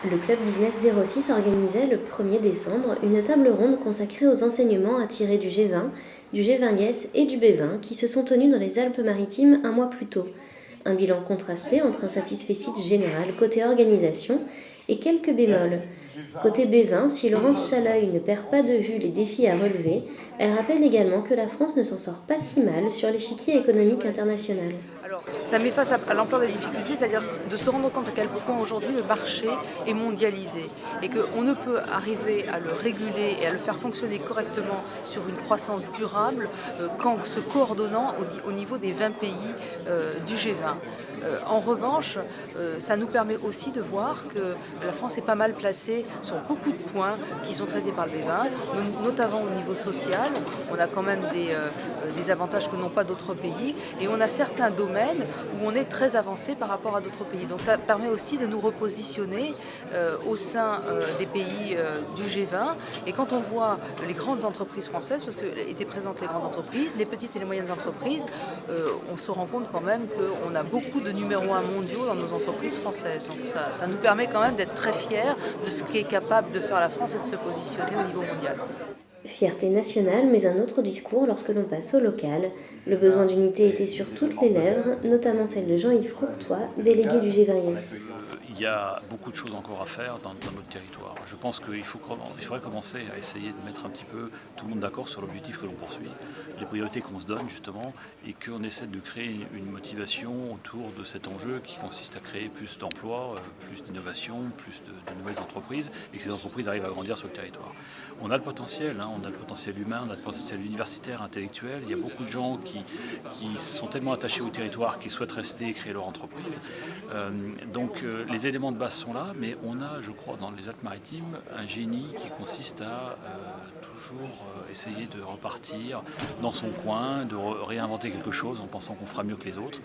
Le club Business 06 organisait le 1er décembre une table ronde consacrée aux enseignements à tirer du G20, du G20 et du B20 qui se sont tenus dans les Alpes-Maritimes un mois plus tôt. Un bilan contrasté entre un satisfecit général côté organisation et quelques bémols. Côté B20, si Laurence Chaleuil ne perd pas de vue les défis à relever, elle rappelle également que la France ne s'en sort pas si mal sur l'échiquier économique international. Alors, ça met face à l'ampleur des difficultés, c'est-à-dire de se rendre compte à quel point aujourd'hui le marché est mondialisé et qu'on ne peut arriver à le réguler et à le faire fonctionner correctement sur une croissance durable qu'en se coordonnant au niveau des 20 pays du G20. En revanche, ça nous permet aussi de voir que la France est pas mal placée sur beaucoup de points qui sont traités par le B20, notamment au niveau social. On a quand même des avantages que n'ont pas d'autres pays et on a certains domaines où on est très avancé par rapport à d'autres pays. Donc ça permet aussi de nous repositionner au sein des pays du G20. Et quand on voit les grandes entreprises françaises, parce qu'étaient présentes les grandes entreprises, les petites et les moyennes entreprises, on se rend compte quand même qu'on a beaucoup de numéro 1 mondiaux dans nos entreprises françaises. Donc ça nous permet quand même d'être très fiers de ce qu'est capable de faire la France et de se positionner au niveau mondial. Fierté nationale, mais un autre discours lorsque l'on passe au local. Le besoin d'unité était sur toutes les lèvres, notamment celle de Jean-Yves Courtois, délégué du G20. Il y a beaucoup de choses encore à faire dans notre territoire. Je pense qu'il faudrait commencer à essayer de mettre un petit peu tout le monde d'accord sur l'objectif que l'on poursuit, les priorités qu'on se donne justement, et qu'on essaie de créer une motivation autour de cet enjeu qui consiste à créer plus d'emplois, plus d'innovation, plus de nouvelles entreprises, et que ces entreprises arrivent à grandir sur le territoire. On a le potentiel, on a le potentiel humain, on a le potentiel universitaire, intellectuel. Il y a beaucoup de gens qui sont tellement attachés au territoire qu'ils souhaitent rester et créer leur entreprise. Donc les éléments de base sont là, mais on a, je crois, dans les Alpes-Maritimes, un génie qui consiste à toujours essayer de repartir dans son coin, de réinventer quelque chose en pensant qu'on fera mieux que les autres.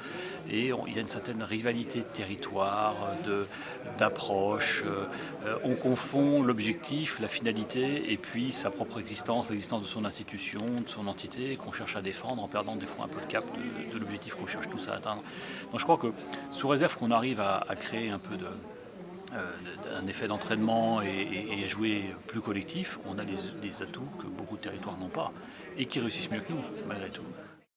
Et il y a une certaine rivalité de territoire, d'approche. On confond l'objectif, la finalité, et puis sa propre existence, l'existence de son institution, de son entité, qu'on cherche à défendre en perdant des fois un peu le cap de l'objectif qu'on cherche tous à atteindre. Donc je crois que sous réserve qu'on arrive à créer un peu un effet d'entraînement et à jouer plus collectif, on a des atouts que beaucoup de territoires n'ont pas et qui réussissent mieux que nous, malgré tout.